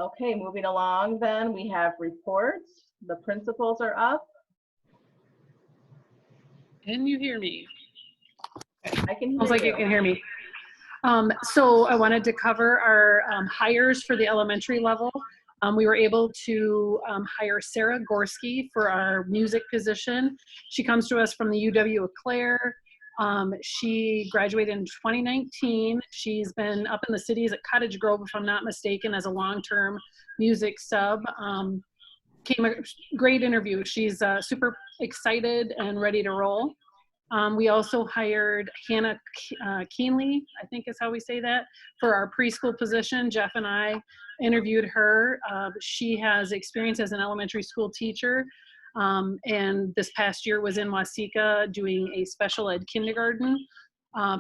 Okay, moving along then, we have reports. The principals are up. Can you hear me? I can hear Sounds like you can hear me. So I wanted to cover our hires for the elementary level. We were able to hire Sarah Gorski for our music position. She comes to us from the UW-Eau Claire. She graduated in 2019. She's been up in the cities at Cottage Grove, if I'm not mistaken, as a long-term music sub. Came a great interview. She's super excited and ready to roll. We also hired Hannah Keenley, I think is how we say that, for our preschool position. Jeff and I interviewed her. She has experience as an elementary school teacher, and this past year was in Waseca doing a special ed kindergarten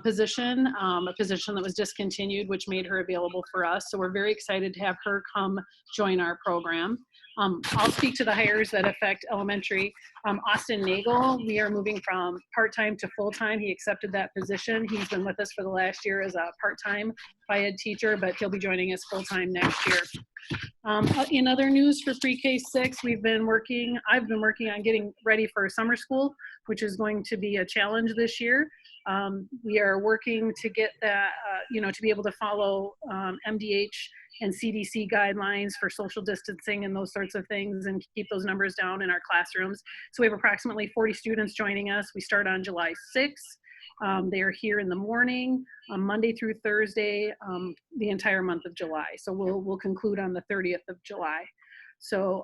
position, a position that was discontinued, which made her available for us. So we're very excited to have her come join our program. I'll speak to the hires that affect elementary. Austin Nagel, we are moving from part-time to full-time. He accepted that position. He's been with us for the last year as a part-time ed teacher, but he'll be joining us full-time next year. In other news for pre-K 6, I've been working on getting ready for summer school, which is going to be a challenge this year. We are working to get that, to be able to follow MDH and CDC guidelines for social distancing and those sorts of things, and keep those numbers down in our classrooms. So we have approximately 40 students joining us. We start on July 6th. They are here in the morning, Monday through Thursday, the entire month of July. So we'll conclude on the 30th of July. So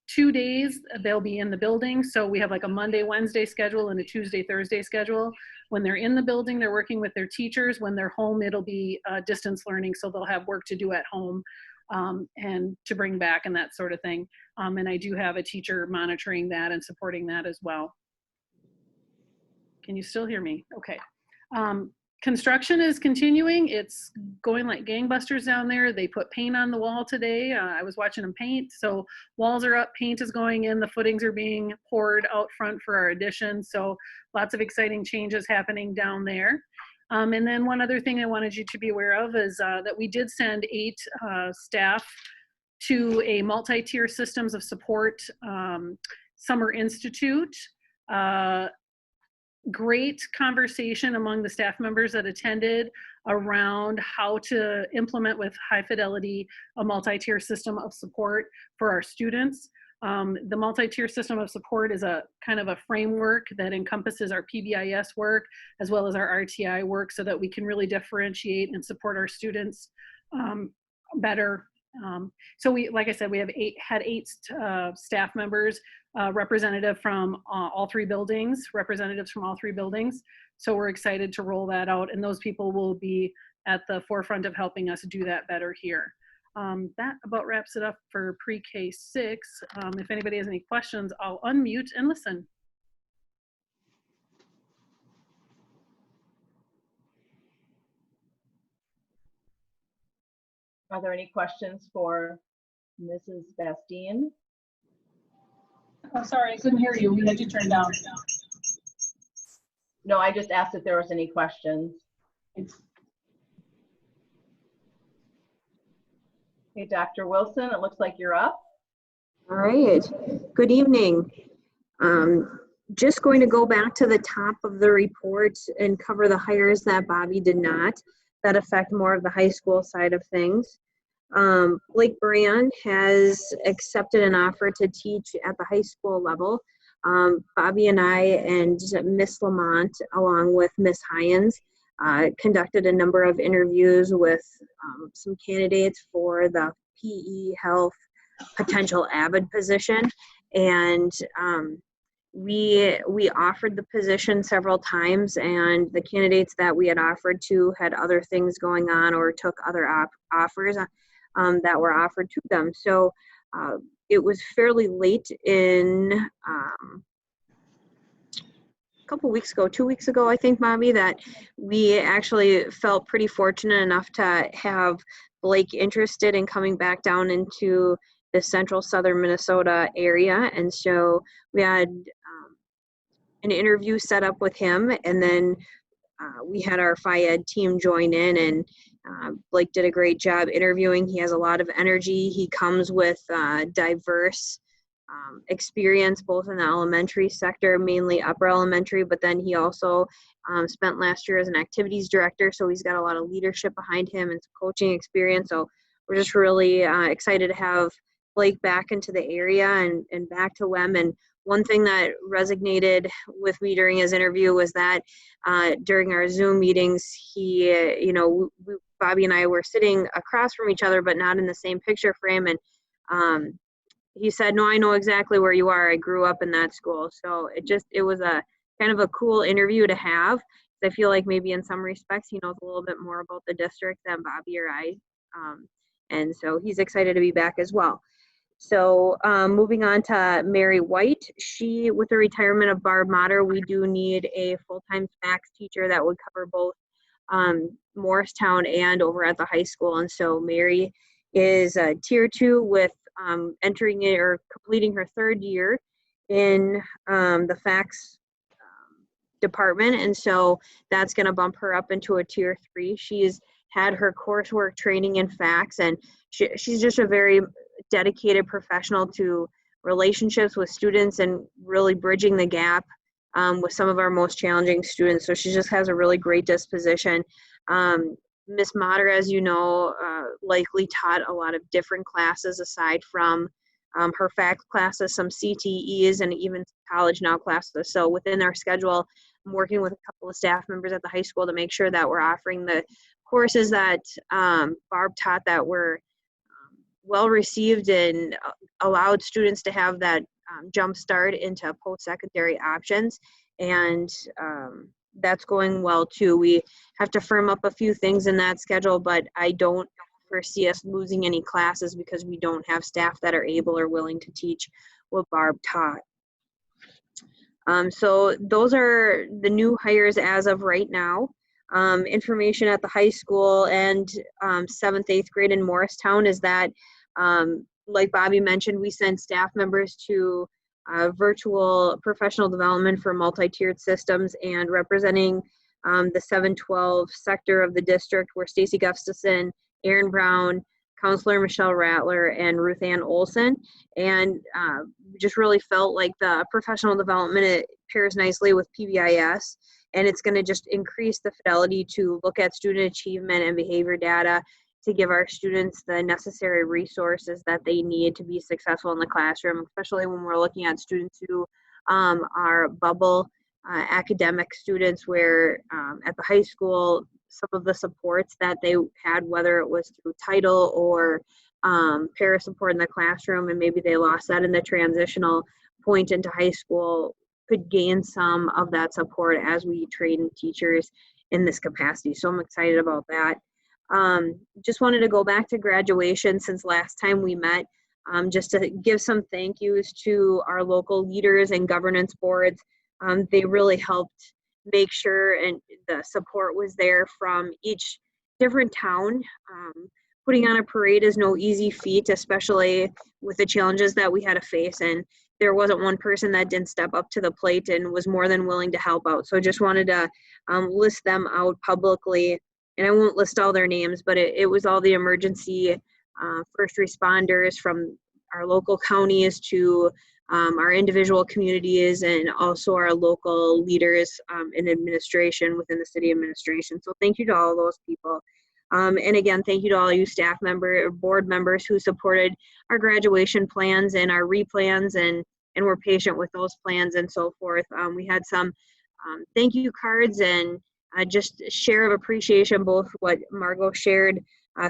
2 days they'll be in the building. So we have like a Monday, Wednesday schedule and a Tuesday, Thursday schedule. When they're in the building, they're working with their teachers. When they're home, it'll be distance learning. So they'll have work to do at home and to bring back and that sort of thing. And I do have a teacher monitoring that and supporting that as well. Can you still hear me? Okay. Construction is continuing. It's going like gangbusters down there. They put paint on the wall today. I was watching them paint. So walls are up, paint is going in, the footings are being poured out front for our addition. So lots of exciting changes happening down there. And then one other thing I wanted you to be aware of is that we did send 8 staff to a multi-tier systems of support summer institute. Great conversation among the staff members that attended around how to implement with high fidelity a multi-tier system of support for our students. The multi-tier system of support is a kind of a framework that encompasses our PBIS work as well as our RTI work, so that we can really differentiate and support our students better. So we, like I said, we have had eight staff members, representatives from all 3 buildings. So we're excited to roll that out, and those people will be at the forefront of helping us do that better here. That about wraps it up for pre-K 6. If anybody has any questions, I'll unmute and listen. Are there any questions for Mrs. Bastien? I'm sorry, I couldn't hear you. We had you turned down. No, I just asked if there was any questions. Okay, Dr. Wilson, it looks like you're up. All right, good evening. Just going to go back to the top of the report and cover the hires that Bobby did not, that affect more of the high school side of things. Blake Brand has accepted an offer to teach at the high school level. Bobby and I and Miss Lamont, along with Miss Hyens, conducted a number of interviews with some candidates for the PE health potential AVID position, and we offered the position several times, and the candidates that we had offered to had other things going on or took other offers that were offered to them. So it was fairly late in a couple weeks ago, 2 weeks ago, I think, Bobby, that we actually felt pretty fortunate enough to have Blake interested in coming back down into the central southern Minnesota area. And so we had an interview set up with him, and then we had our FIED team join in, and Blake did a great job interviewing. He has a lot of energy. He comes with diverse experience, both in the elementary sector, mainly upper elementary, but then he also spent last year as an activities director, so he's got a lot of leadership behind him and some coaching experience. So we're just really excited to have Blake back into the area and back to WEM. And one thing that resonated with me during his interview was that during our Zoom meetings, he, Bobby and I were sitting across from each other, but not in the same picture frame. And he said, "No, I know exactly where you are. I grew up in that school." So it was a kind of a cool interview to have. I feel like maybe in some respects, he knows a little bit more about the district than Bobby or I. And so he's excited to be back as well. So moving on to Mary White, with the retirement of Barb Motter, we do need a full-time SPACS teacher that would cover both Morristown and over at the high school. And so Mary is tier 2 with entering it or completing her 3rd year in the FACS department. And so that's going to bump her up into a tier 3. She's had her coursework training in FACS, and she's just a very dedicated professional to relationships with students and really bridging the gap with some of our most challenging students. So she just has a really great disposition. Miss Motter, as you know, likely taught a lot of different classes aside from her FACS classes, some CTEs, and even college now classes. So within our schedule, I'm working with a couple of staff members at the high school to make sure that we're offering the courses that Barb taught that were well received and allowed students to have that jump start into post-secondary options. And that's going well too. We have to firm up a few things in that schedule, but I don't foresee us losing any classes because we don't have staff that are able or willing to teach what Barb taught. So those are the new hires as of right now. Information at the high school and 7th, 8th grade in Morristown is that, like Bobby mentioned, we send staff members to virtual professional development for multi-tiered systems, and representing the 712 sector of the district were Stacy Gustafson, Aaron Brown, Counselor Michelle Rattler, and Ruth Ann Olson. And just really felt like the professional development, it pairs nicely with PBIS, and it's going to just increase the fidelity to look at student achievement and behavior data to give our students the necessary resources that they need to be successful in the classroom, especially when we're looking at students who are bubble academic students, where at the high school, some of the supports that they had, whether it was through title or para support in the classroom, and maybe they lost that in the transitional point into high school, could gain some of that support as we train teachers in this capacity. So I'm excited about that. Just wanted to go back to graduation since last time we met, just to give some thank yous to our local leaders and governance boards. They really helped make sure and the support was there from each different town. Putting on a parade is no easy feat, especially with the challenges that we had to face. And there wasn't one person that didn't step up to the plate and was more than willing to help out. So I just wanted to list them out publicly. And I won't list all their names, but it was all the emergency first responders from our local counties to our individual communities, and also our local leaders in administration within the city administration. So thank you to all those people. And again, thank you to all you staff board members who supported our graduation plans and our replans and were patient with those plans and so forth. We had some thank you cards and just share of appreciation, both what Margot shared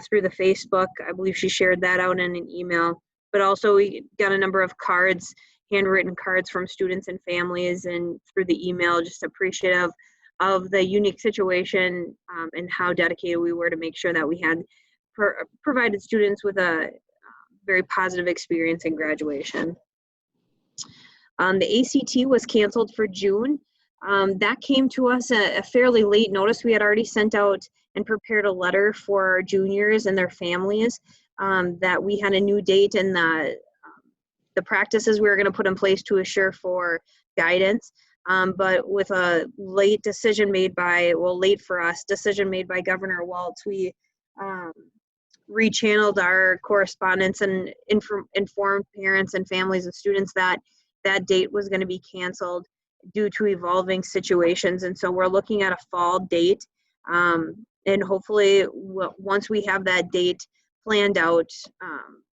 through the Facebook. I believe she shared that out in an email, but also we got a number of cards, handwritten cards from students and families, and through the email, just appreciative of the unique situation and how dedicated we were to make sure that we had provided students with a very positive experience in graduation. The ACT was canceled for June. That came to us a fairly late notice. We had already sent out and prepared a letter for our juniors and their families that we had a new date, and the practices we were going to put in place to assure for guidance. But with a late decision made by, well, late for us, decision made by Governor Walz, we rechanneled our correspondence and informed parents and families and students that that date was going to be canceled due to evolving situations. And so we're looking at a fall date. And hopefully once we have that date planned out,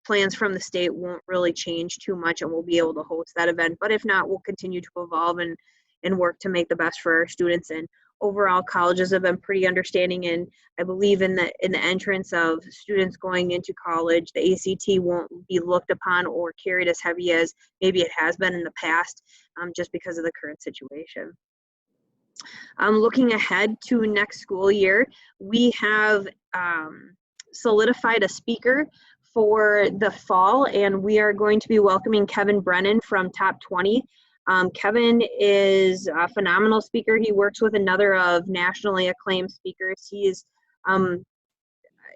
plans from the state won't really change too much and we'll be able to host that event. But if not, we'll continue to evolve and work to make the best for our students. And overall, colleges have been pretty understanding, and I believe in the entrance of students going into college, the ACT won't be looked upon or carried as heavy as maybe it has been in the past, just because of the current situation. Looking ahead to next school year, we have solidified a speaker for the fall, and we are going to be welcoming Kevin Brennan from Top 20. Kevin is a phenomenal speaker. He works with another of nationally acclaimed speakers.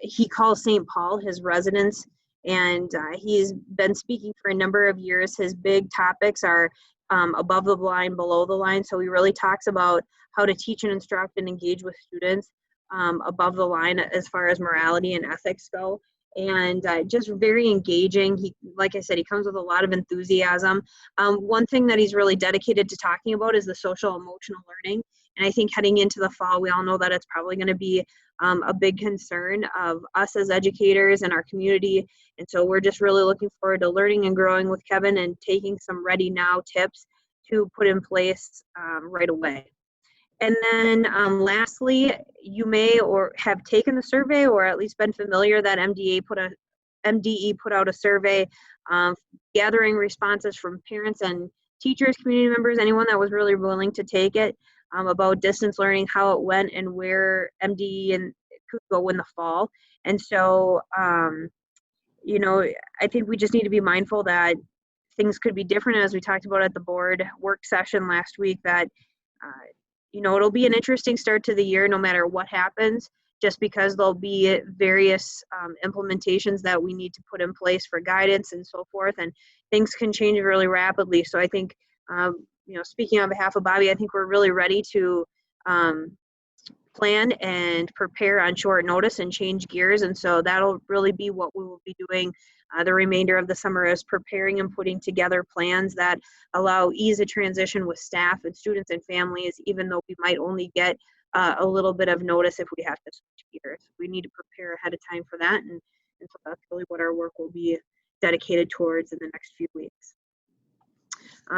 He calls St. Paul his residence, and he's been speaking for a number of years. His big topics are above the line, below the line. So he really talks about how to teach and instruct and engage with students above the line as far as morality and ethics go. And just very engaging. He, like I said, he comes with a lot of enthusiasm. One thing that he's really dedicated to talking about is the social emotional learning. And I think heading into the fall, we all know that it's probably going to be a big concern of us as educators and our community. And so we're just really looking forward to learning and growing with Kevin and taking some ready now tips to put in place right away. And then lastly, you may or have taken the survey or at least been familiar that MDE put out a survey gathering responses from parents and teachers, community members, anyone that was really willing to take it about distance learning, how it went, and where MDE could go in the fall. And so, you know, I think we just need to be mindful that things could be different, as we talked about at the board work session last week, that you know, it'll be an interesting start to the year no matter what happens, just because there'll be various implementations that we need to put in place for guidance and so forth, and things can change really rapidly. So I think, you know, speaking on behalf of Bobby, I think we're really ready to plan and prepare on short notice and change gears. And so that'll really be what we will be doing the remainder of the summer, is preparing and putting together plans that allow ease of transition with staff and students and families, even though we might only get a little bit of notice if we have to switch gears. We need to prepare ahead of time for that. And so that's really what our work will be dedicated towards in the next few weeks.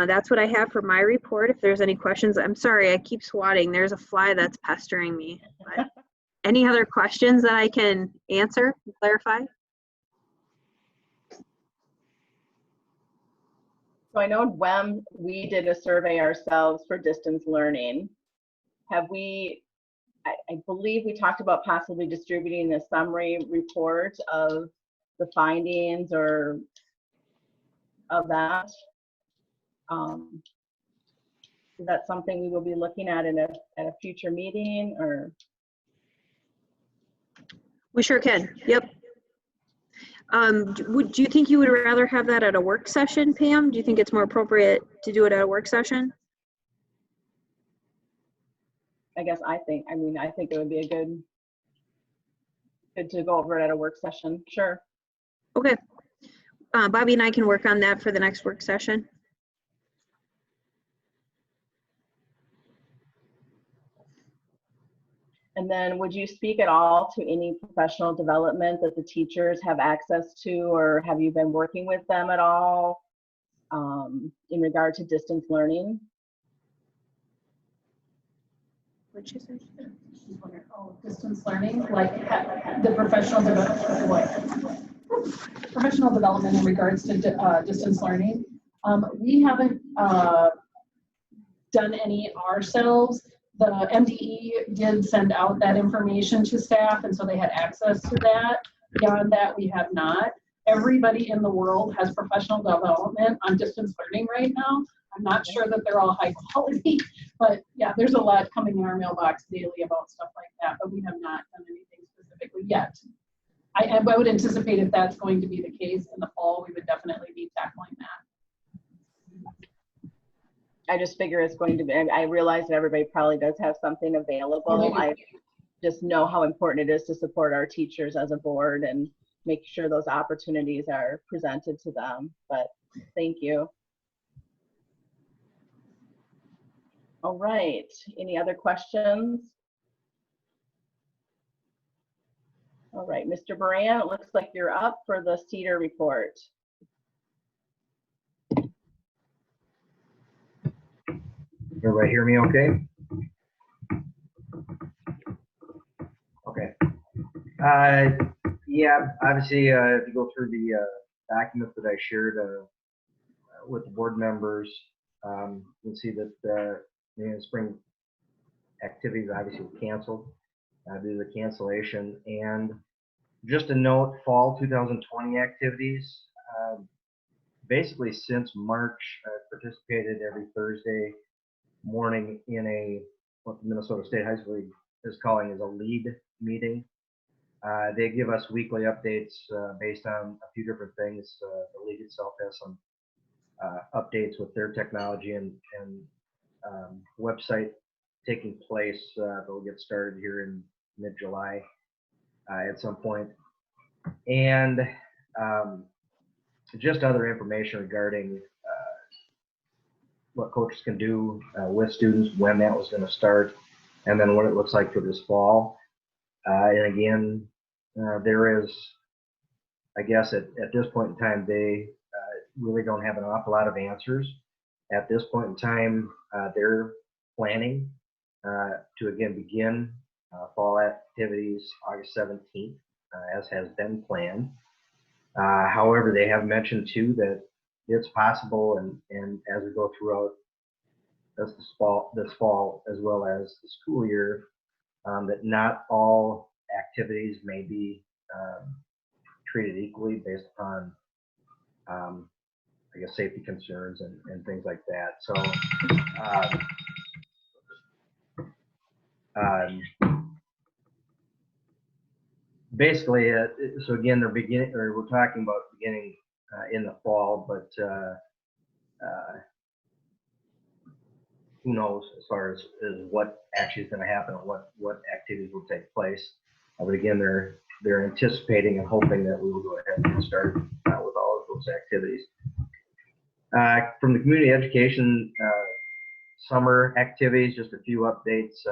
That's what I have for my report. If there's any questions, I'm sorry, I keep swatting. There's a fly that's pestering me. But any other questions that I can answer and clarify? So I know at WEM, we did a survey ourselves for distance learning. Have we, I believe we talked about possibly distributing a summary report of the findings or of that. Is that something we will be looking at in a future meeting, or? We sure can, yep. Do you think you would rather have that at a work session, Pam? Do you think it's more appropriate to do it at a work session? I guess I think it would be a good to go over it at a work session. Sure. Okay. Bobby and I can work on that for the next work session. And then would you speak at all to any professional development that the teachers have access to, or have you been working with them at all in regard to distance learning? What'd you say? Oh, distance learning, like the professional development, what? Professional development in regards to distance learning. We haven't done any ourselves. The MDE did send out that information to staff, and so they had access to that. Beyond that, we have not. Everybody in the world has professional development on distance learning right now. I'm not sure that they're all high quality, but yeah, there's a lot coming in our mailbox daily about stuff like that, but we have not done anything specifically yet. I would anticipate if that's going to be the case in the fall, we would definitely be tackling that. I just figure it's going to be, I realize that everybody probably does have something available. I just know how important it is to support our teachers as a board and make sure those opportunities are presented to them. But thank you. All right, any other questions? All right, Mr. Moran, it looks like you're up for the CEDAR report. Everybody hear me okay? Okay. Yeah, obviously, if you go through the documents that I shared with the board members, you can see that the spring activities obviously were canceled due to the cancellation. And just a note, fall 2020 activities, basically since March, I participated every Thursday morning in what the Minnesota State High School League is calling is a lead meeting. They give us weekly updates based on a few different things. The league itself has some updates with their technology and website taking place. They'll get started here in mid-July at some point. And just other information regarding what coaches can do with students, when that was going to start, and then what it looks like for this fall. And again, there is, I guess at this point in time, they really don't have an awful lot of answers. At this point in time, they're planning to again begin fall activities August 17th, as has been planned. However, they have mentioned too that it's possible, and as we go throughout this fall as well as the school year, that not all activities may be treated equally based upon, I guess, safety concerns and things like that. So, basically, so again, we're talking about beginning in the fall, but who knows as far as what actually is going to happen and what activities will take place. But again, they're anticipating and hoping that we will go ahead and start with all of those activities. From the community education summer activities, just a few updates.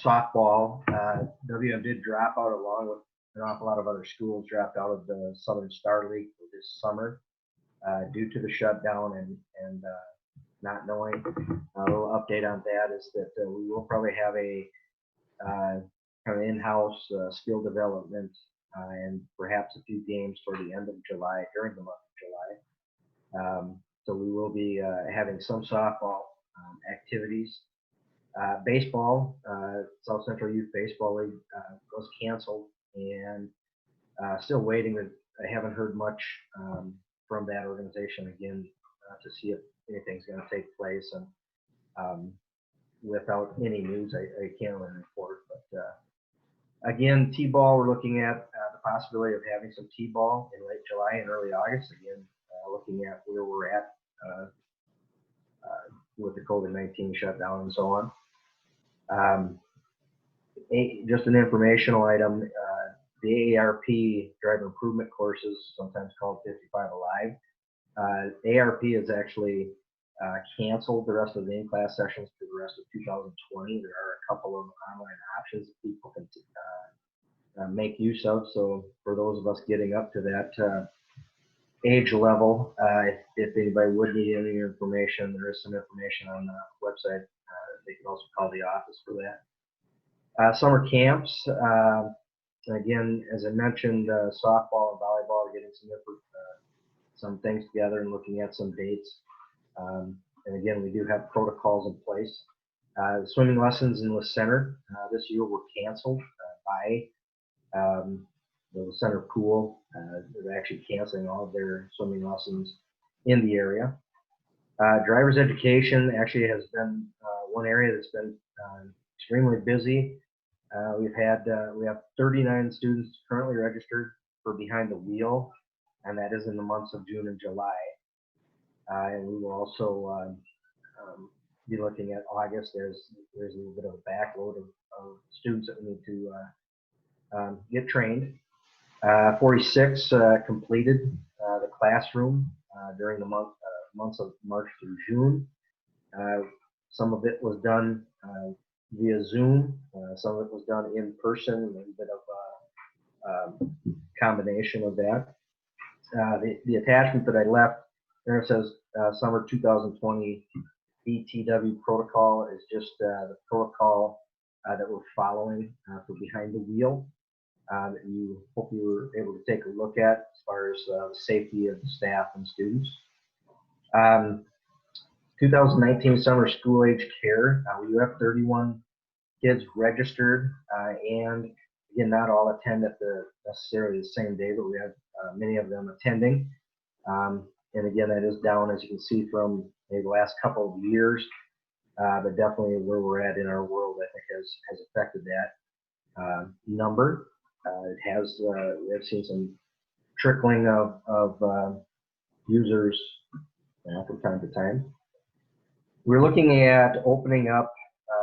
Softball, WM did drop out along with an awful lot of other schools, dropped out of the Southern Star League for this summer due to the shutdown and not knowing. A little update on that is that we will probably have a kind of in-house skill development and perhaps a few games toward the end of July, during the month of July. So we will be having some softball activities. Baseball, South Central Youth Baseball League was canceled, and still waiting. I haven't heard much from that organization again to see if anything's going to take place. And without any news, I can't really report. But again, T-ball, we're looking at the possibility of having some T-ball in late July and early August. Again, looking at where we're at with the COVID-19 shutdown and so on. Just an informational item, the ARP driver improvement courses, sometimes called 55 Alive. ARP has actually canceled the rest of the in-class sessions for the rest of 2020. There are a couple of online options that people can make use of. So for those of us getting up to that age level, if anybody would need any information, there is some information on the website. They can also call the office for that. Summer camps, again, as I mentioned, softball and volleyball are getting some things together and looking at some dates. And again, we do have protocols in place. Swimming lessons in the center this year were canceled by the center pool. They're actually canceling all of their swimming lessons in the area. Driver's education actually has been one area that's been extremely busy. We have 39 students currently registered for behind the wheel, and that is in the months of June and July. And we will also be looking at August as there's a little bit of a backload of students that we need to get trained. 46 completed the classroom during the months of March through June. Some of it was done via Zoom. Some of it was done in person, a little bit of combination of that. The attachment that I left there says summer 2020 BTW protocol is just the protocol that we're following for behind the wheel. That you hope you were able to take a look at as far as the safety of the staff and students. 2019 summer school age care, we have 31 kids registered, and again, not all attend at necessarily the same day, but we have many of them attending. And again, that is down, as you can see, from maybe the last couple of years, but definitely where we're at in our world, I think, has affected that number. We have seen some trickling of users from time to time. We're looking at opening up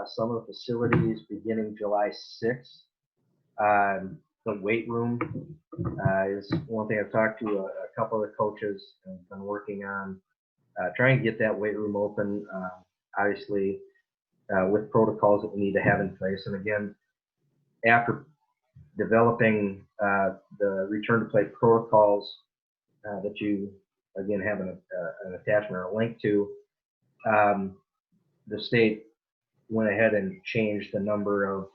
some of the facilities beginning July 6th. The weight room is one thing. I've talked to a couple of the coaches and been working on trying to get that weight room open, obviously with protocols that we need to have in place. And again, after developing the return to play protocols that you again have an attachment or a link to, the state went ahead and changed the number of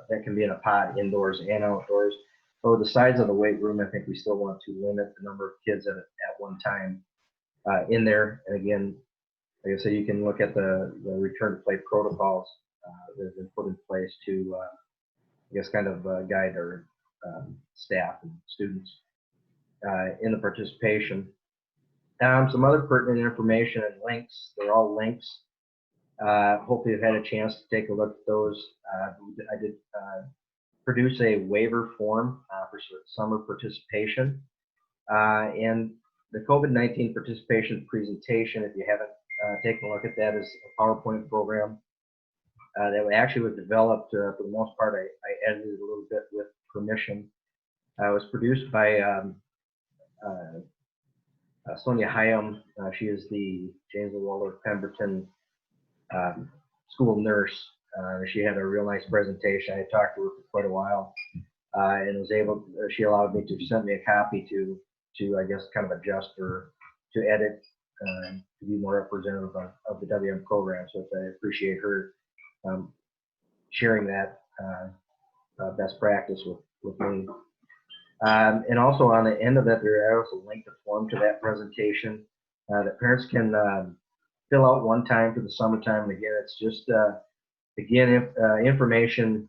that can be in a pod indoors and outdoors. So the size of the weight room, I think we still want to limit the number of kids at one time in there. And again, like I said, you can look at the return to play protocols that have been put in place to, I guess, kind of guide our staff and students in the participation. Some other pertinent information and links. They're all links. Hopefully you've had a chance to take a look at those. I did produce a waiver form for summer participation. And the COVID-19 participation presentation, if you haven't taken a look at that, is a PowerPoint program that actually was developed, for the most part, I edited a little bit with permission. It was produced by Sonia Hyam. She is the James Waldorf Pemberton school nurse. She had a real nice presentation. I talked to her for quite a while, and was able. She allowed me to send me a copy to I guess kind of adjust or to edit to be more representative of the WM program. So I appreciate her sharing that best practice with me. And also on the end of that, there I also linked a form to that presentation that parents can fill out one time for the summertime. And again, it's just information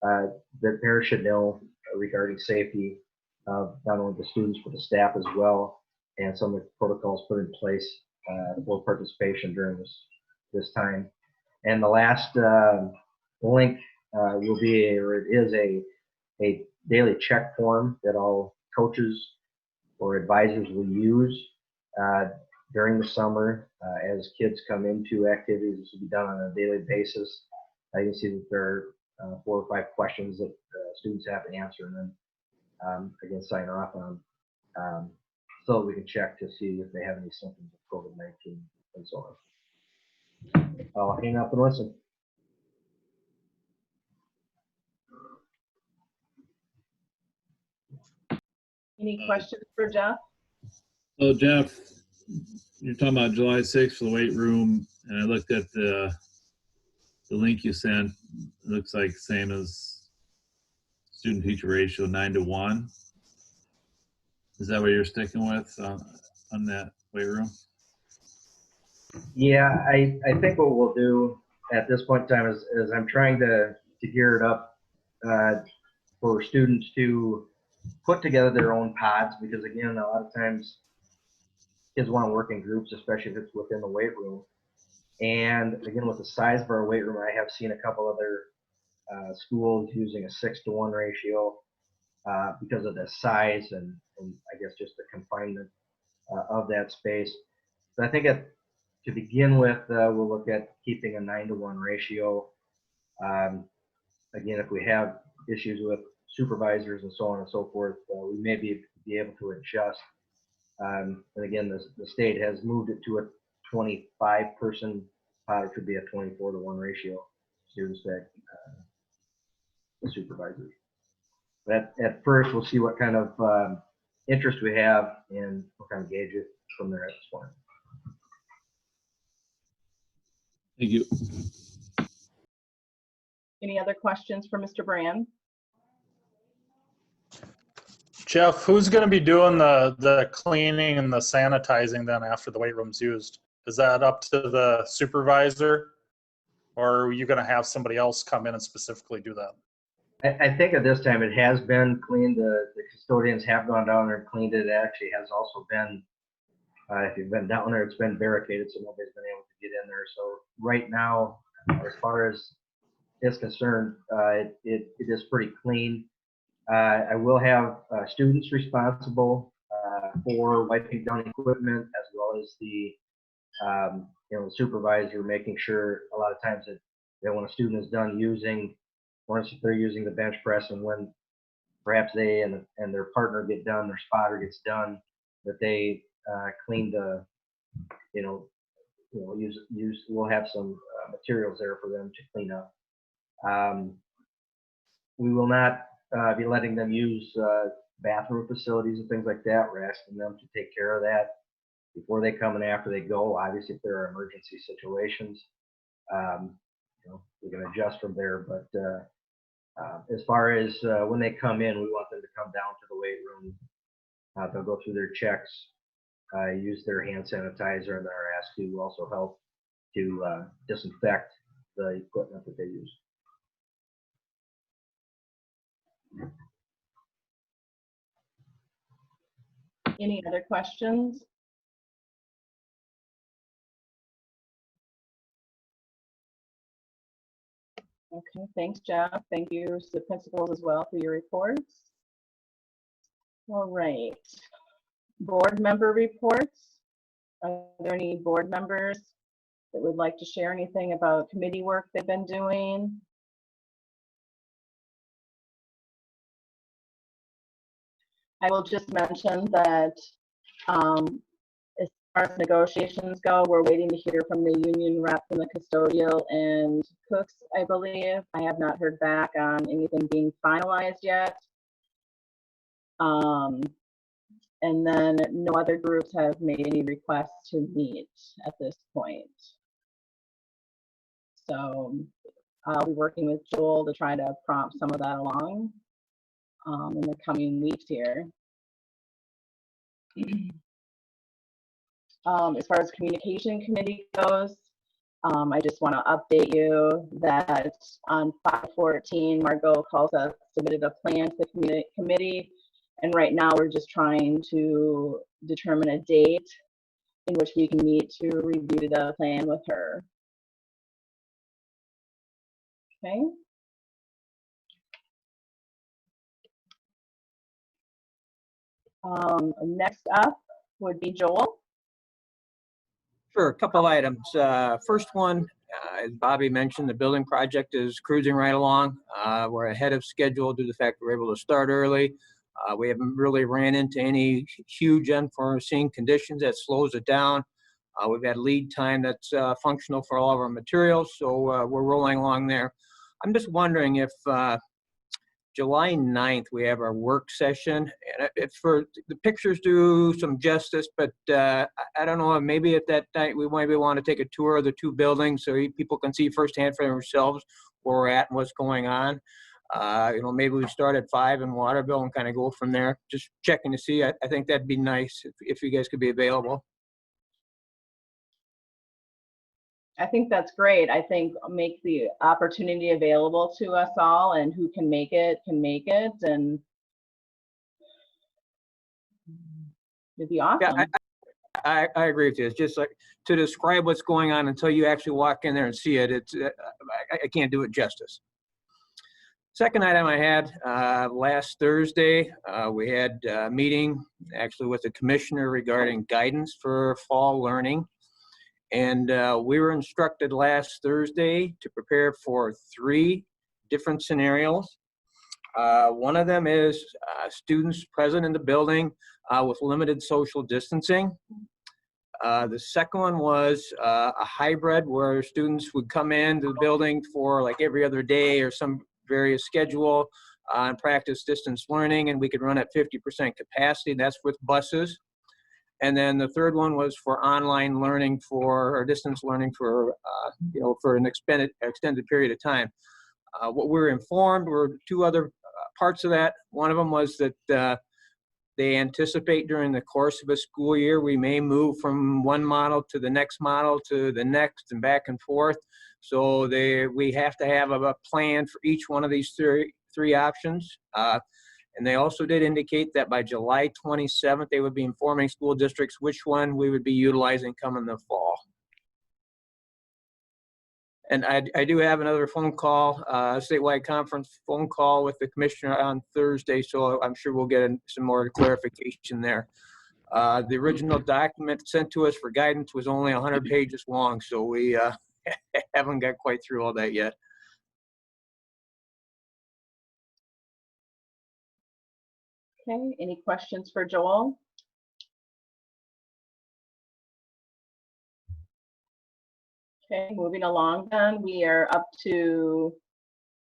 that parents should know regarding safety of not only the students but the staff as well, and some of the protocols put in place for participation during this time. And the last link will be, or it is a daily check form that all coaches or advisors will use during the summer as kids come into activities. This will be done on a daily basis. You can see that there are 4 or 5 questions that students have to answer, and then again sign off on, so that we can check to see if they have any symptoms of COVID-19 and so on. I'll hang up and listen. Any questions for Jeff? So Jeff, you're talking about July 6th for the weight room, and I looked at the link you sent. It looks like same as student teacher ratio 9:1. Is that what you're sticking with on that weight room? Yeah, I think what we'll do at this point in time is I'm trying to gear it up for students to put together their own pods, because again, a lot of times kids want to work in groups, especially if it's within the weight room. And again, with the size of our weight room, I have seen a couple other schools using a 6-to-1 ratio because of the size and I guess just the confinement of that space. So I think to begin with, we'll look at keeping a 9-to-1 ratio. Again, if we have issues with supervisors and so on and so forth, we may be able to adjust. And again, the state has moved it to a 25-person pod. It could be a 24-to-1 ratio, students that the supervisors. But at first, we'll see what kind of interest we have, and we'll kind of gauge it from there at this point. Thank you. Any other questions for Mr. Brand? Jeff, who's going to be doing the cleaning and the sanitizing then after the weight room's used? Is that up to the supervisor, or are you going to have somebody else come in and specifically do that? I think at this time it has been cleaned. The custodians have gone down there and cleaned it. It actually has also been, if you've been down there, it's been barricaded, so nobody's been able to get in there. So right now, as far as is concerned, it is pretty clean. I will have students responsible for wiping down equipment, as well as the the supervisor, making sure a lot of times that when a student is done using, once they're using the bench press, and when perhaps they and their partner get done, their spotter gets done, that they clean the, we'll have some materials there for them to clean up. We will not be letting them use bathroom facilities and things like that. We're asking them to take care of that before they come and after they go. Obviously, if there are emergency situations, we can adjust from there. But as far as when they come in, we want them to come down to the weight room. They'll go through their checks, use their hand sanitizer, and they're asked to also help to disinfect the equipment that they use. Any other questions? Okay, thanks, Jeff. Thank you to the principals as well for your reports. All right, board member reports. Are there any board members that would like to share anything about committee work they've been doing? I will just mention that as far as negotiations go, we're waiting to hear from the union rep from the custodial and cooks, I believe. I have not heard back on anything being finalized yet. And then no other groups have made any requests to meet at this point. So I'll be working with Joel to try to prompt some of that along in the coming weeks here. As far as communication committee goes, I just want to update you that on 5/14, Margot Calza submitted a plan to the committee, and right now we're just trying to determine a date in which we can meet to review the plan with her. Okay. Next up would be Joel. Sure, a couple items. First one, as Bobby mentioned, the building project is cruising right along. We're ahead of schedule due to the fact we're able to start early. We haven't really ran into any huge unforeseen conditions that slows it down. We've had lead time that's functional for all of our materials, so we're rolling along there. I'm just wondering if July 9th, we have our work session, and it's for the pictures do some justice, but I don't know, maybe at that night we maybe want to take a tour of the two buildings so people can see firsthand for themselves where we're at and what's going on. Maybe we start at 5 in Waterville and kind of go from there. Just checking to see. I think that'd be nice if you guys could be available. I think that's great. I think make the opportunity available to us all, and who can make it, and it'd be awesome. Yeah, I agree with you. It's just like to describe what's going on until you actually walk in there and see it. I can't do it justice. Second item I had last Thursday, we had a meeting actually with the commissioner regarding guidance for fall learning. And we were instructed last Thursday to prepare for 3 different scenarios. One of them is students present in the building with limited social distancing. The second one was a hybrid where students would come into the building for like every other day or some various schedule and practice distance learning, and we could run at 50% capacity. That's with buses. And then the third one was for online learning or distance learning for for an extended period of time. What we were informed were 2 other parts of that. One of them was that they anticipate during the course of a school year, we may move from one model to the next model to the next and back and forth. So we have to have a plan for each one of these three options. And they also did indicate that by July 27th, they would be informing school districts which one we would be utilizing coming the fall. And I do have another phone call, statewide conference phone call with the commissioner on Thursday, so I'm sure we'll get some more clarification there. The original document sent to us for guidance was only 100 pages long, so we haven't got quite through all that yet. Okay, any questions for Joel? Okay, moving along then, we are up to,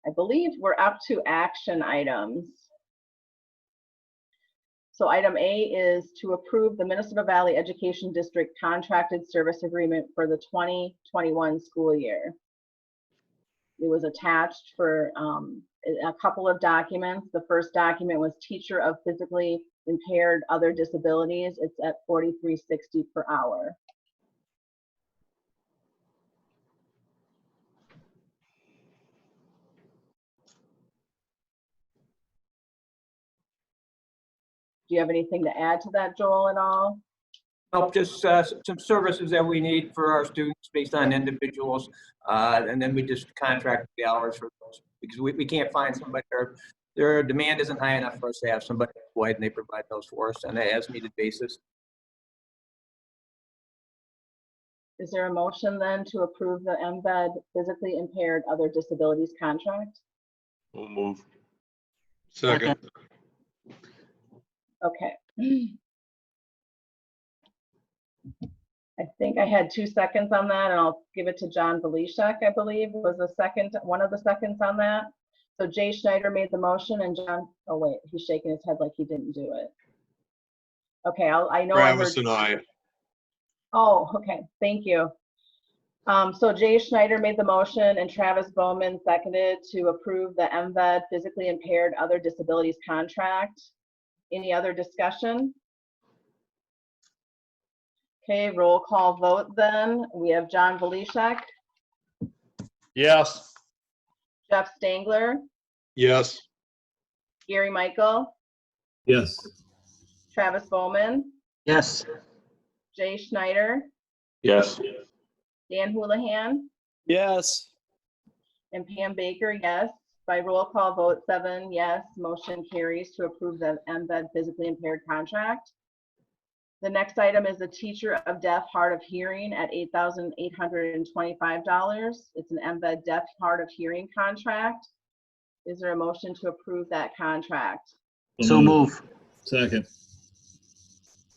I believe we're up to action items. So item A is to approve the Minnesota Valley Education District contracted service agreement for the 2021 school year. It was attached for a couple of documents. The first document was teacher of physically impaired other disabilities. It's at $43.60 per hour. Do you have anything to add to that, Joel, at all? Well, just some services that we need for our students based on individuals, and then we just contract the hours for those because we can't find somebody, their demand isn't high enough for us to have somebody employed, and they provide those for us on an as-needed basis. Is there a motion then to approve the embed physically impaired other disabilities contract? We'll move. Second. Okay. I think I had 2 seconds on that, and I'll give it to John Velishek, I believe, was the second, one of the seconds on that. So Jay Schneider made the motion, and John, oh wait, he's shaking his head like he didn't do it. Okay, I know I Travis heard. and I. Oh, okay, thank you. So Jay Schneider made the motion and Travis Bowman seconded to approve the MVED physically impaired other disabilities contract. Any other discussion? Okay, roll call vote then. We have John Velishek, Yes. Jeff Stangler, Yes. Gary Michael, Yes. Travis Bowman, Yes. Jay Schneider, Yes. Dan Houlihan, Yes. and Pam Baker, yes. By roll call vote 7, yes, motion carries to approve the MVED physically impaired contract. The next item is the teacher of deaf hard of hearing at $8,825. It's an MVED deaf hard of hearing contract. Is there a motion to approve that contract? So move. Second.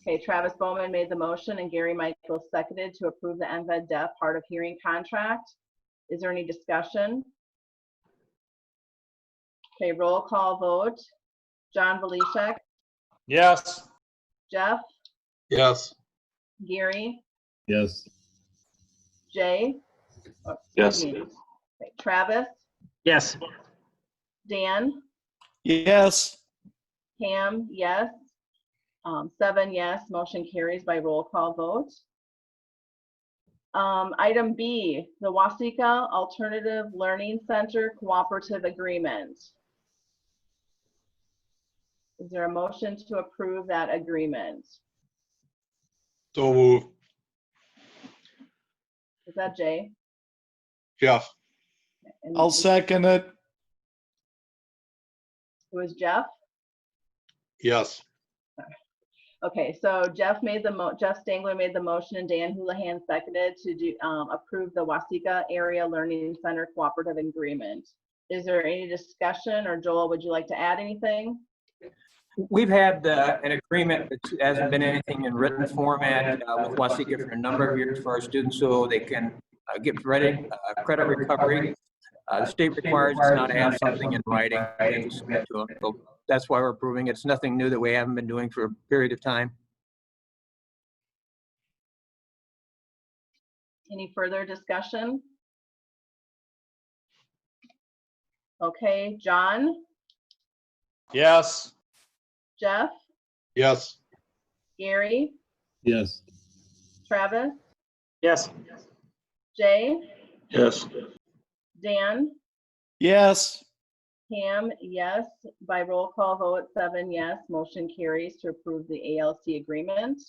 Okay, Travis Bowman made the motion and Gary Michael seconded to approve the MVED deaf hard of hearing contract. Is there any discussion? Okay, roll call vote. John Velishek, Yes. Jeff, Yes. Gary, Yes. Jay, Yes. okay, Travis, Yes. Dan, Yes. Pam, yes. 7 yes, motion carries by roll call vote. Item B, the Waseca Alternative Learning Center Cooperative Agreement. Is there a motion to approve that agreement? So move. Is that Jay? Jeff. And I'll second it. It was Jeff? Yes. Okay, so Jeff Stangler made the motion and Dan Houlihan seconded to do, approve the Waseca Area Learning Center Cooperative Agreement. Is there any discussion, or Joel, would you like to add anything? We've had an agreement that hasn't been anything in written format with Waseca for a number of years for our students, so they can get credit recovery. The state requires us now to have something in writing to submit to them. So that's why we're approving it. It's nothing new that we haven't been doing for a period of time. Any further discussion? Okay, John, Yes. Jeff, Yes. Gary, Yes. Travis, Yes. Jay, Yes. Dan, Yes. Pam, yes. By roll call vote, 7 yes. Motion carries to approve the ALC agreement.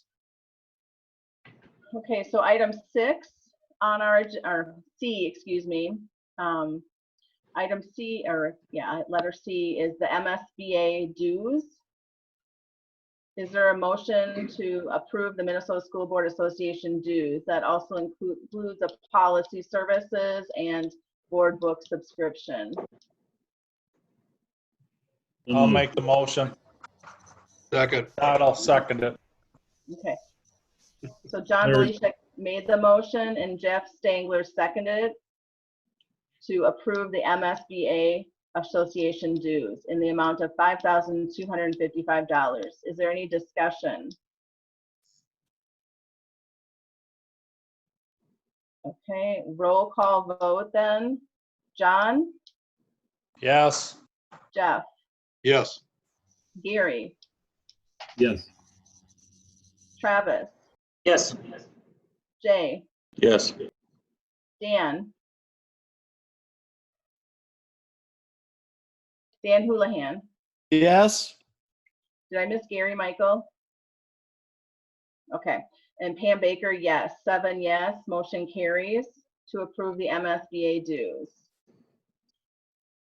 Okay, so item 6 on our, or C, excuse me. Item C, or yeah, letter C is the MSBA dues. Is there a motion to approve the Minnesota School Board Association dues? That also includes a policy services and board book subscription. I'll make the motion. Second. I'll second it. Okay. So John Belishek made the motion and Jeff Stangler seconded it to approve the MSBA Association dues in the amount of $5,255. Is there any discussion? Okay, roll call vote then. John, Yes. Jeff, Yes. Gary, Yes. Travis, Yes. Jay, Yes. Dan Houlihan. Yes. Did I miss Gary, Michael? Okay, and Pam Baker, yes. 7 yes, motion carries to approve the MSBA dues.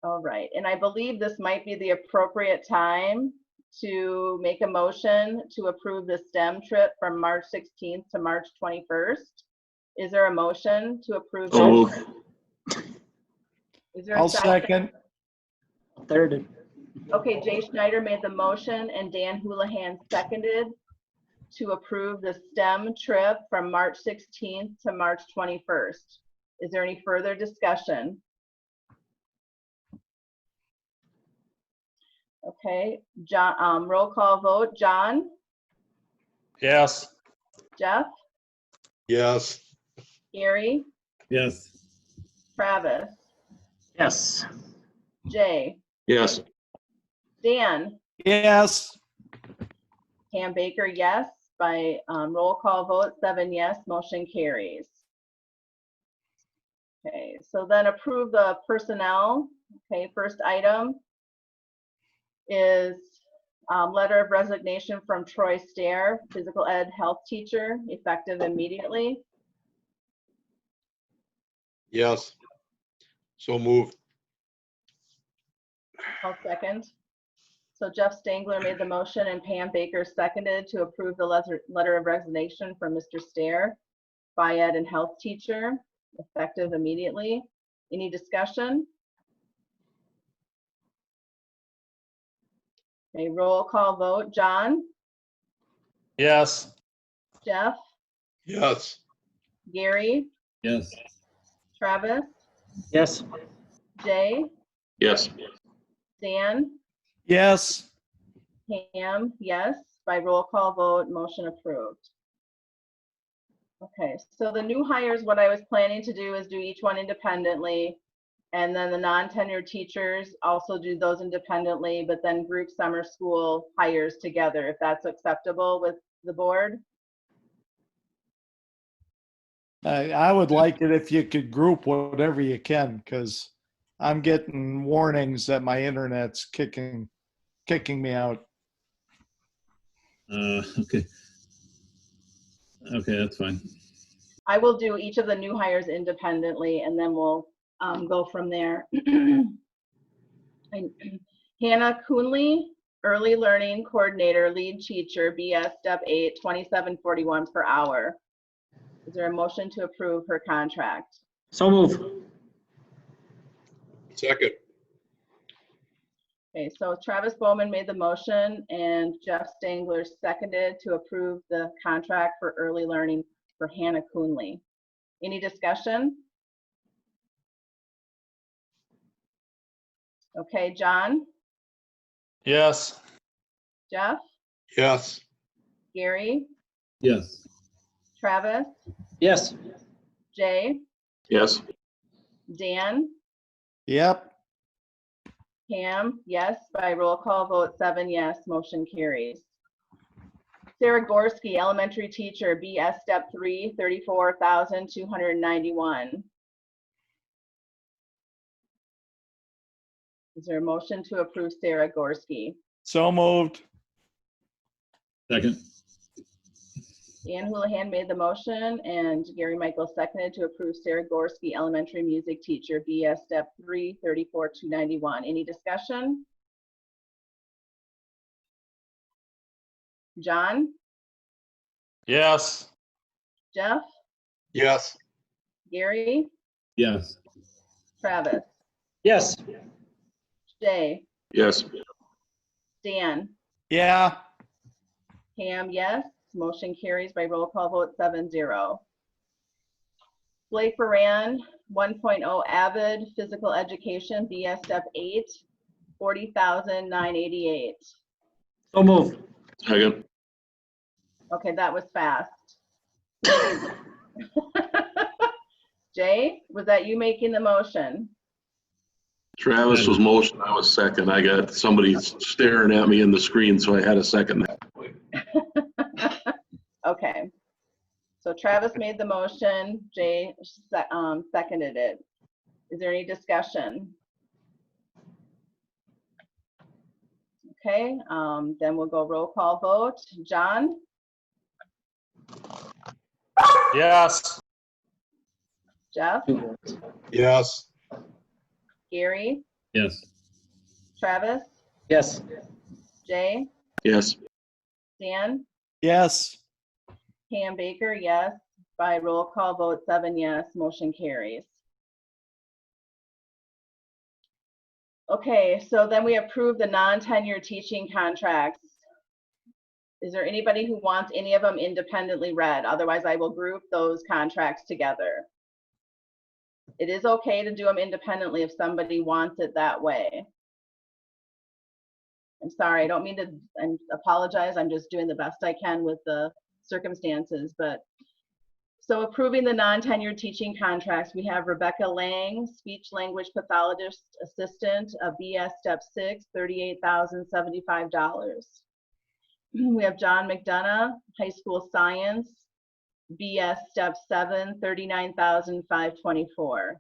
All right, and I believe this might be the appropriate time to make a motion to approve the STEM trip from March 16th to March 21st. Is there a motion to approve So that? moved. Is there a I'll second? second. Third. Okay, Jay Schneider made the motion and Dan Houlihan seconded to approve the STEM trip from March 16th to March 21st. Is there any further discussion? Okay, John, roll call vote. John, Yes. Jeff, Yes. Gary, Yes. Travis, Yes. Jay, Yes. Dan, Yes. Pam Baker, yes. By roll call vote, 7 yes, motion carries. Okay, so then approve the personnel. Okay, first item is letter of resignation from Troy Stair, physical ed health teacher, effective immediately. Yes. So moved. I'll second. So Jeff Stangler made the motion and Pam Baker seconded to approve the letter of resignation from Mr. Stair, Phy-Ed and health teacher, effective immediately. Any discussion? A roll call vote. John, Yes. Jeff, Yes. Gary, Yes. Travis, Yes. Jay, Yes. Dan, Yes. Pam, yes. By roll call vote, motion approved. Okay, so the new hires, what I was planning to do is do each one independently. And then the non-tenured teachers also do those independently, but then group summer school hires together, if that's acceptable with the board. I would like it if you could group whatever you can, because I'm getting warnings that my internet's kicking me out. Okay. Okay, that's fine. I will do each of the new hires independently and then we'll go from there. Hannah Coonley, Early Learning Coordinator, Lead Teacher, BS Step 8, $27.41 per hour. Is there a motion to approve her contract? So move. Second. Okay, so Travis Bowman made the motion and Jeff Stangler seconded to approve the contract for early learning for Hannah Coonley. Any discussion? Okay, John, Yes. Jeff, Yes. Gary, Yes. Travis, Yes. Jay, Yes. Dan, Yep. Pam, yes, by roll call vote 7 yes, motion carries. Sarah Gorski, elementary teacher, BS Step 3, $34,291. Is there a motion to approve Sarah Gorski? So moved. Second. Dan Houlihan made the motion and Gary Michael seconded to approve Sarah Gorski, elementary music teacher, BS Step 3, $34,291. Any discussion? John, Yes. Jeff, Yes. Gary, Yes. Travis, Yes. Jay, Yes. Dan, Yeah. Pam, yes. Motion carries by roll call vote 7-0. Blake Moran, 1.0 Avid Physical Education, BS Step 8, $40,988. So move. Second. Okay, that was fast. Jay, was that you making the motion? Travis was motion, I was second. I got somebody staring at me in the screen, so I had a second. Okay. So Travis made the motion, Jay seconded it. Is there any discussion? Okay, then we'll go roll call vote. John, Yes. Jeff, Yes. Gary, Yes. Travis, Yes. Jay, Yes. Dan, Yes. Pam Baker, yes. By roll call vote 7 yes, motion carries. Okay, so then we approve the non-tenure teaching contracts. Is there anybody who wants any of them independently read? Otherwise, I will group those contracts together. It is okay to do them independently if somebody wants it that way. I'm sorry, I don't mean to apologize. I'm just doing the best I can with the circumstances. But so approving the non-tenured teaching contracts, we have Rebecca Lang, speech language pathologist assistant, a BS Step 6, $38,075. We have John McDonough, high school science, BS Step 7, $39,524.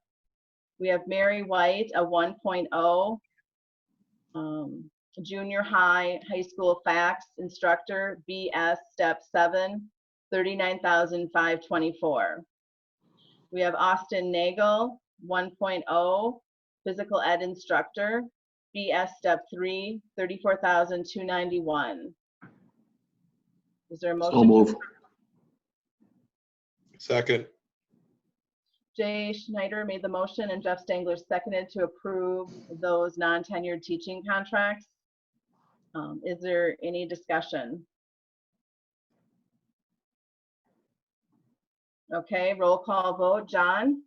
We have Mary White, a 1.0 junior high school FACS instructor, BS Step 7, $39,524. We have Austin Nagel, 1.0 physical ed instructor, BS Step 3, $34,291. Is there a motion? So move. Second. Jay Schneider made the motion and Jeff Stangler seconded to approve those non-tenured teaching contracts. Is there any discussion? Okay, roll call vote. John,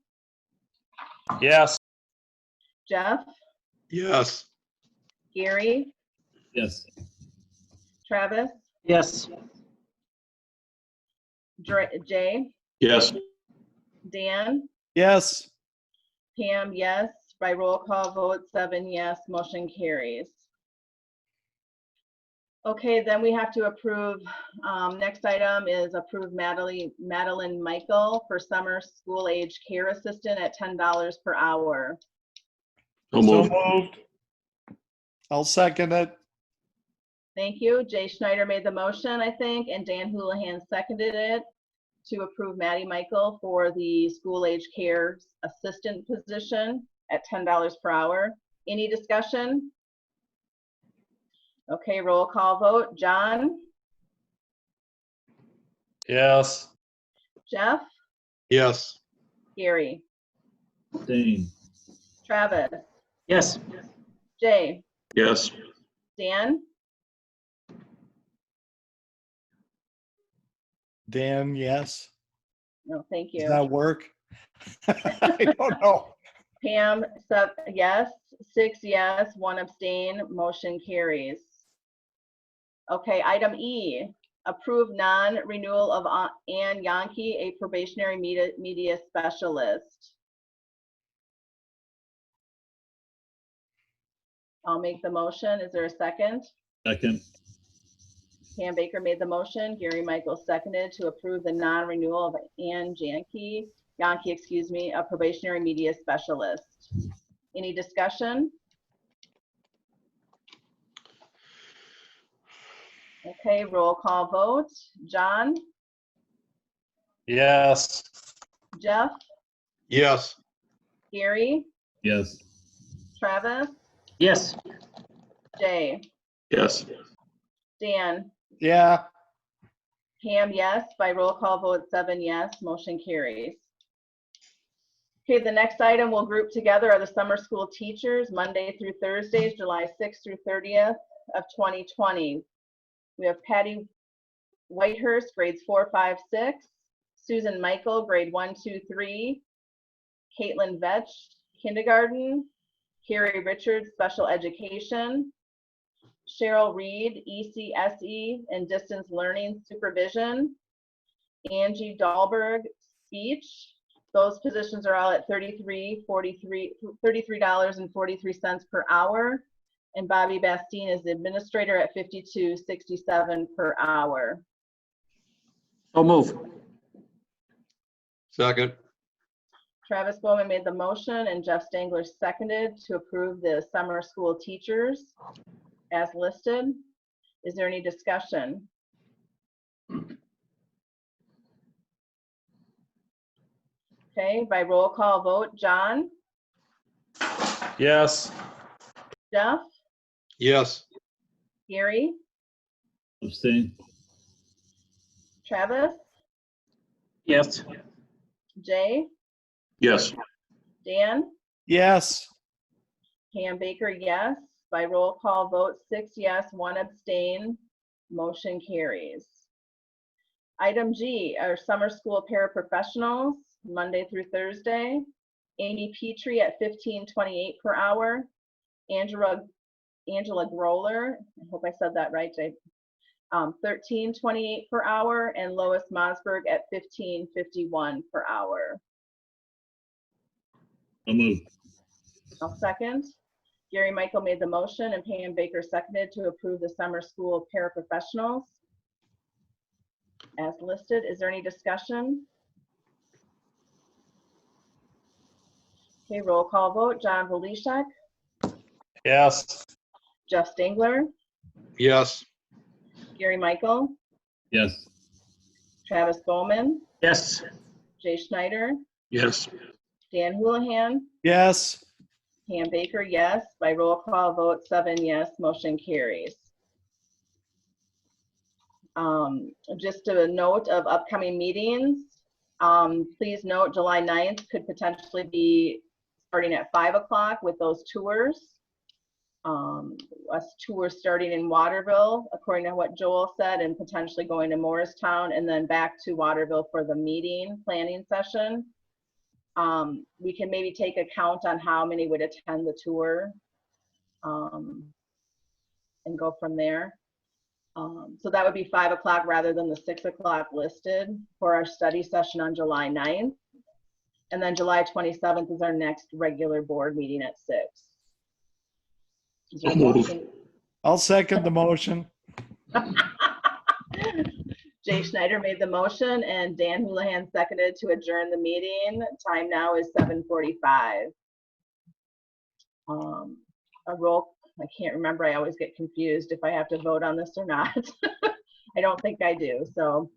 Yes. Jeff, Yes. Gary, Yes. Travis, Yes. Jay, Yes. Dan, Yes. Pam, yes. By roll call vote 7 yes, motion carries. Okay, then we have to approve, next item is approve Madeline Michael for summer school age care assistant at $10 per hour. So So move. moved. I'll second it. Thank you. Jay Schneider made the motion, I think, and Dan Houlihan seconded it to approve Maddie Michael for the school age care assistant position at $10 per hour. Any discussion? Okay, roll call vote. John, Yes. Jeff, Yes. Gary, Abstain. Travis, Yes. Jay, Yes. Dan, Dan, yes. no, thank Does you. that work? I don't know. Pam, yes. 6 yes, 1 abstain, motion carries. Okay, item E, approve non-renewal of Ann Yankee, a probationary media specialist. I'll make the motion. Is there a second? Second. Pam Baker made the motion. Gary Michael seconded to approve the non-renewal of Ann Yankee, a probationary media specialist. Any discussion? Okay, roll call vote. John, Yes. Jeff, Yes. Gary, Yes. Travis, Yes. Jay, Yes. Dan, Yeah. Pam, yes. By roll call vote, 7 yes, motion carries. Okay, the next item we'll group together are the summer school teachers, Monday through Thursdays, July 6th through 30th of 2020. We have Patty Whitehurst, grades 4, 5, 6. Susan Michael, grade 1, 2, 3. Caitlin Vetch, kindergarten. Carrie Richards, special education. Cheryl Reed, ECSE and distance learning supervision. Angie Dahlberg, speech. Those positions are all at $33.43 per hour. And Bobby Bastine is the administrator at $52.67 per hour. So move. Second. Travis Bowman made the motion and Jeff Stangler seconded to approve the summer school teachers as listed. Is there any discussion? Okay, by roll call vote, John, Yes. Jeff, Yes. Gary, Abstain. Travis, Yes. Jay, Yes. Dan, Yes. Pam Baker, yes. By roll call vote, 6 yes, 1 abstain, motion carries. Item G are summer school paraprofessionals, Monday through Thursday. Amy Petrie at $15.28 per hour. Angela Groller, I hope I said that right, Jay. $13.28 per hour, and Lois Mosberg at $15.51 per hour. I'll move. I'll second. Gary Michael made the motion and Pam Baker seconded to approve the summer school paraprofessionals as listed. Is there any discussion? Okay, roll call vote. John Volishek, Yes. Jeff Stangler, Yes. Gary Michael, Yes. Travis Bowman, Yes. Jay Schneider, Yes. Dan Houlihan, Yes. Pam Baker, yes. By roll call vote, 7 yes, motion carries. Just a note of upcoming meetings. Please note July 9th could potentially be starting at 5 o'clock with those tours. Us tours starting in Waterville, according to what Joel said, and potentially going to Morristown and then back to Waterville for the meeting planning session. We can maybe take a count on how many would attend the tour and go from there. So that would be 5 o'clock rather than the 6 o'clock listed for our study session on July 9th. And then July 27th is our next regular board meeting at 6. Is there a motion? I'll second the motion. Jay Schneider made the motion and Dan Houlihan seconded to adjourn the meeting. Time now is 7:45. A roll, I can't remember, I always get confused if I have to vote on this or not. I don't think I do. So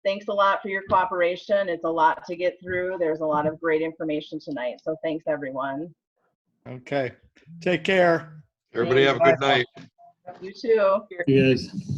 thanks a lot for your cooperation. It's a lot to get through. There's a lot of great information tonight. So thanks everyone. Okay. Take care. Everybody have a good night. You too. You guys.